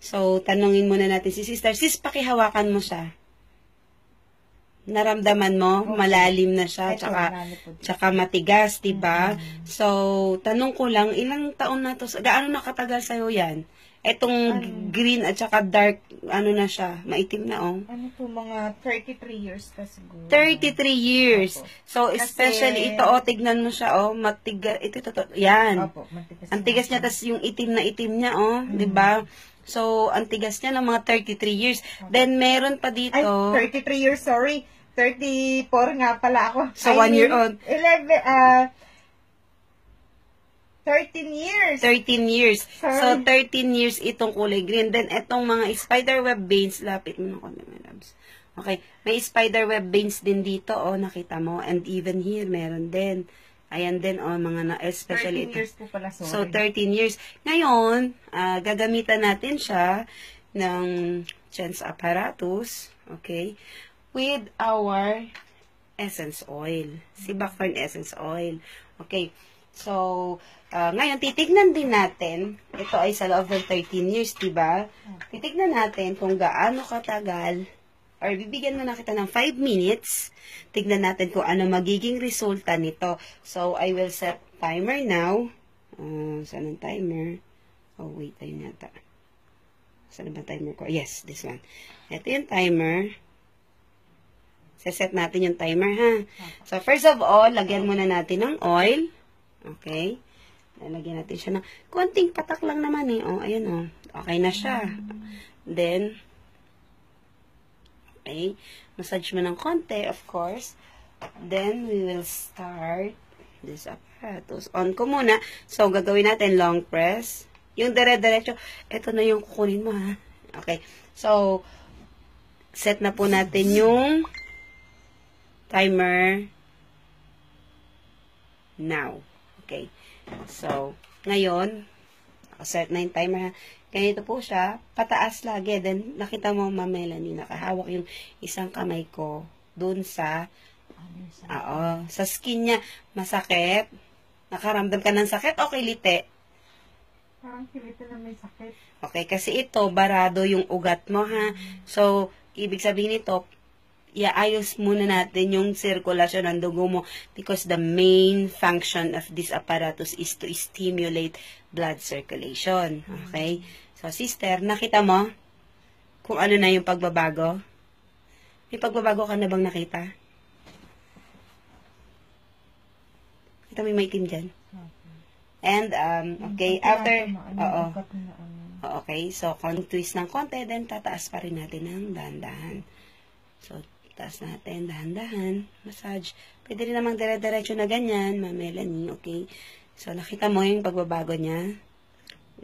So, tanungin muna natin si sister. Sis, pakihawakan mo siya. Naramdaman mo, malalim na siya, tsaka matigas, diba? So, tanong ko lang, ilang taon na to? Gaano nakatagal sa'yo yan? Etong green at saka dark, ano na siya, maitim na, oh. Ano po, mga 33 years pa siguro. 33 years. Opo. So, especially ito, oh, tignan mo siya, oh, matigas, ito, yan. Opo, matigas. Ang tigas niya, tas yung itim niya, oh, diba? So, ang tigas niya ng mga 33 years. Then, meron pa dito. Ay, 33 years, sorry. 34 nga pala ako. So, 1 year old. 13 years. 13 years. Sorry. So, 13 years itong kulay green. Then, itong mga spiderweb veins, lapit mo na ko na, my loves. Okay. May spiderweb veins din dito, oh, nakita mo. And even here, meron din. Ayan din, oh, mga na, especially 13 years po pala, sorry. So, 13 years. Ngayon, gagamitan natin siya ng Chance apparatus, okay, with our essence oil. Si Buckthorn essence oil. Okay. So, ngayon, titignan din natin, ito ay sa loob ng 13 years, diba? Titignan natin kung gaano katagal, or bibigyan mo na kita ng 5 minutes, tignan natin kung ano magiging resulta nito. So, I will set timer now. Saan ang timer? Oh, wait, ayun yata. Saan ba timer ko? Yes, this one. Ito yung timer. Set natin yung timer, ha? So, first of all, lagyan muna natin ng oil. Okay. Lalagyan natin siya ng konting patak lang naman, eh. Oh, ayan, oh. Okay na siya. Then, okay. Massage mo ng konti, of course. Then, we will start this apparatus. On ko muna. So, gagawin natin long press. Yung dire-diretso, ito na yung kukunin mo, ha? Okay. So, set na po natin yung timer now. Okay. So, ngayon, set na yung timer, ha? Ganito po siya, pataas lagi. Then, nakita mo, Ma'am Melanie, nakahawak yung isang kamay ko dun sa, sa skin niya. Masakit. Nakaramdam ka ng sakit o kiliti? Parang kiliti na may sakit. Okay, kasi ito, barado yung ugat mo, ha? So, ibig sabihin nito, iaayos muna natin yung sirkulasyon ng dugo mo because the main function of this apparatus is to stimulate blood circulation. Okay? So, sister, nakita mo kung ano na yung pagbabago? May pagbabago ka na bang nakita? Kita mo yung maitim dyan? And, okay, after, okay, so, twist ng konti, then tataas pa rin natin ng dahan-dahan. So, taas natin, dahan-dahan, massage. Pwede rin namang dire-diretso na ganyan, Ma'am Melanie, okay? So, nakita mo yung pagbabago niya.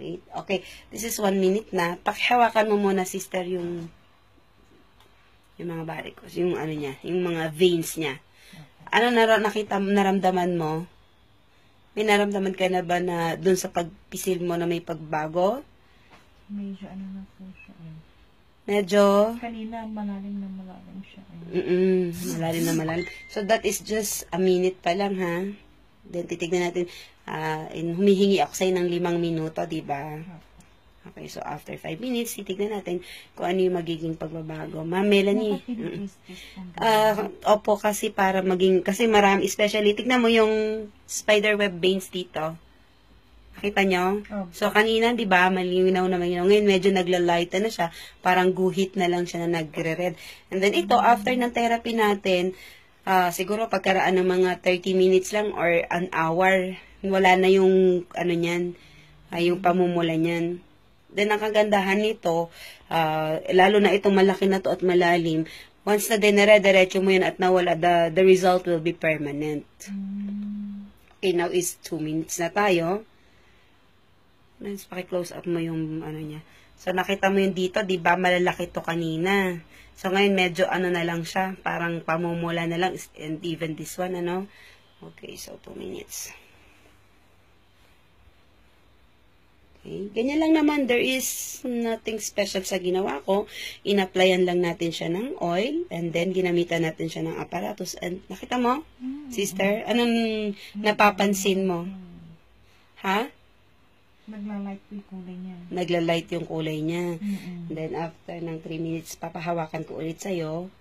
Wait, okay. This is 1 minute na. Pakihawakan mo muna, sister, yung mga varicose, yung ano niya, yung mga veins niya. Ano naramdaman mo? May naramdaman ka na ba na dun sa pagpisil mo na may pagbago? Medyo ano na po siya. Medyo? Kanina, malalim siya. Malalim na malalim. So, that is just a minute pa lang, ha? Then, titignan natin. Humihingi ako sa'yo ng 5 minuto, diba? Okay, so, after 5 minutes, titignan natin kung ano yung magiging pagbabago. Ma'am Melanie. Opo, kasi para maging, kasi marami, especially, tignan mo yung spiderweb veins dito. Nakita nyo? So, kanina, di ba, malinaw na malinaw. Ngayon, medyo nagla-light na siya. Parang guhit na lang siya na nagre-red. And then, ito, after ng therapy natin, siguro pagkaraan ng mga 30 minutes lang or an hour, wala na yung, ano niyan, yung pamumula niyan. Then, ang kagandahan nito, lalo na itong malaki na to at malalim, once na dinere-diretso mo yan at nawala, the result will be permanent. Okay, now is 2 minutes na tayo. Let's paki-close up mo yung ano niya. So, nakita mo yung dito, di ba malalaki to kanina. So, ngayon medyo ano na lang siya, parang pamumula na lang. And even this one, ano. Okay, so 2 minutes. Okay, ganyan lang naman. There is nothing special sa ginawa ko. In-applyan lang natin siya ng oil. And then, ginamitan natin siya ng apparatus. And nakita mo, sister? Anong napapansin mo? Ha? Nagla-light po yung kulay niya. Nagla-light yung kulay niya. Mm-mm. Then, after ng 3 minutes, papahawakan ko ulit sa'yo.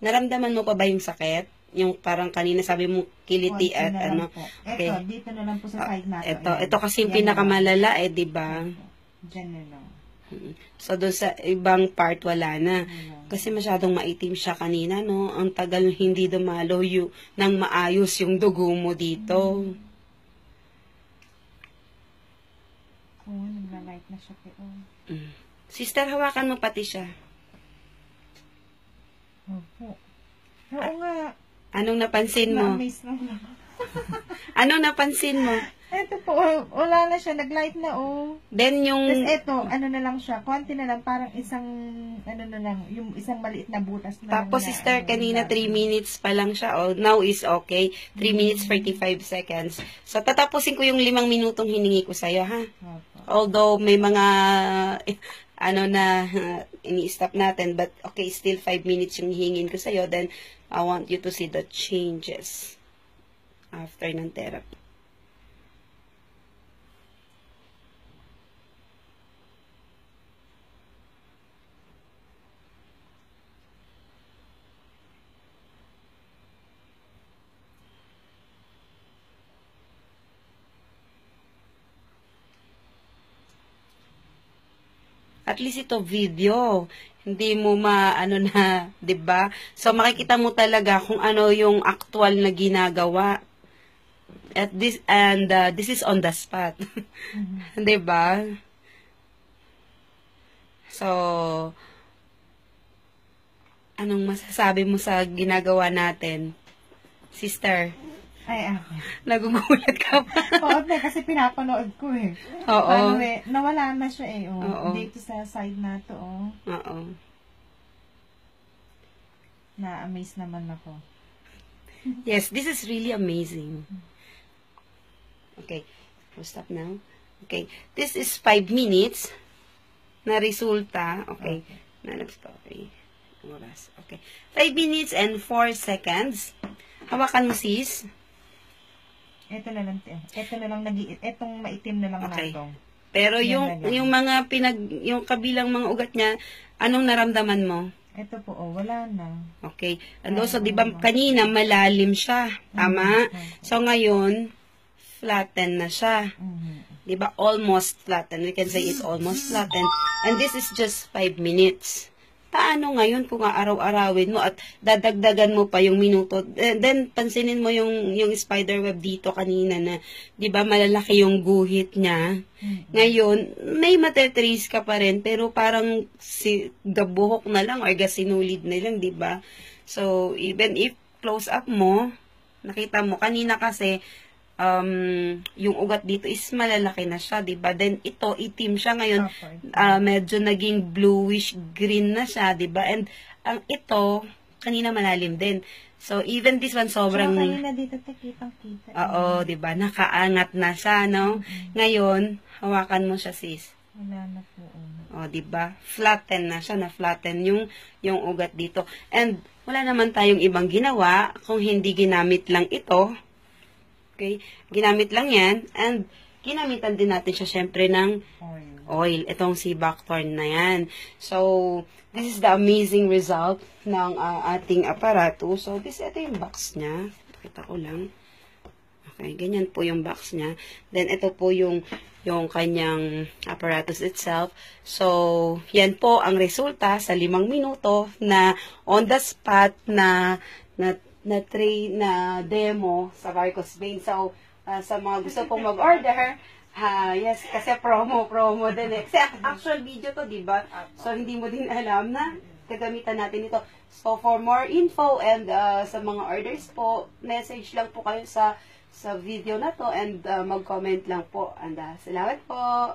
Naramdaman mo pa ba yung sakit? Yung parang kanina sabi mo, kiliti Konti at na lang ano. po. Okay. Dito na lang po sa side natin. Ito kasi yung pinakamalala di ba? Diyan na lang. So, doon sa ibang part, wala na. Kasi masyadong maitim siya kanina, no? Ang tagal hindi dumalo nang maayos yung dugo mo dito. Oo, nagla-light na siya po. Sister, hawakan mo pati siya. Opo. Oo nga. Anong napansin mo? Na-amaze na lang. Anong napansin mo? Ito po, wala na siya, nag-light na Then yung... Tapos ito, ano na lang siya, konti na lang, parang isang, ano na lang, yung isang maliit na butas na Tapos, lang sister, kanina 3 minutes pa lang siya. Now is okay. 3 minutes, 45 seconds. So, tatapusin ko yung 5 minutong hiningi ko sa'yo, ha? Opo. Although, may mga, ini-stop natin. But, okay, still 5 minutes yung hihingin ko sa'yo. Then, I want you to see the changes after ng therapy. At least ito video. Hindi mo na, 'di ba? So makikita mo talaga kung ano yung actual na ginagawa. This is on the spot. 'Di ba? So anong masasabi mo sa ginagawa natin? Sister, Ay, nagugulat ka pa. Oo, kasi pinapanood ko Oo. Paano nawala na siya Oo. Dito sa side na to, Oo. Na-amaze naman ako. Yes, this is really amazing. Okay, we'll stop now. Okay, this is 5 minutes na resulta. Okay, story. Oras. Okay, 5 minutes and 4 seconds. Hawakan mo, sis. Ito na lang, etong maitim na lang Okay. na to. Pero Yan na lang. yung mga yung kabilang mga ugat niya, anong naramdaman mo? Ito po, wala na. Okay. And also, di ba, kanina malalim siya. Tama? So, ngayon, flatten na siya. Di ba? Almost flatten. We can say it's almost flattened. And this is just 5 minutes. Paano ngayon kung araw-arawin mo at dadagdagan mo pa yung minuto? Then, pansinin mo yung spider web dito kanina na, di ba, malalaki yung guhit niya. Ngayon, may matetrace ka pa rin, pero parang gabuhok na lang or gasinulid na lang, di ba? So, even if close up mo, nakita mo, kanina kasi, yung ugat dito is malalaki na siya, diba? Then, ito, itim siya ngayon, medyo naging bluish green na siya, diba? And, ito, kanina malalim din. So, even this one, sobrang... So, kanina dito, kitang-kita. Oo, diba? Nakaangat na siya, no? Ngayon, hawakan mo siya, sis. Wala na po. O, diba? Flatten na siya, na-flatten yung ugat dito. And, wala naman tayong ibang ginawa kung hindi ginamit lang ito. Okay? Ginamit lang yan. And, ginamitan din natin siya syempre ng oil. Itong si Bacthorn na yan. So, this is the amazing result ng ating aparatus. So, ito yung box niya. Pakita ko lang. Okay, ganyan po yung box niya. Then, ito po yung kanyang apparatus itself. So, yan po ang resulta sa 5 minuto na on the spot na demo sa varicose vein. So, sa mga gusto pong mag-order, yes, kasi promo din eh. Kasi actual video to, diba? So, hindi mo din alam na gagamitan natin ito. So, for more info and sa mga orders po, message lang po kayo sa video na to and mag-comment lang po. And salamat po!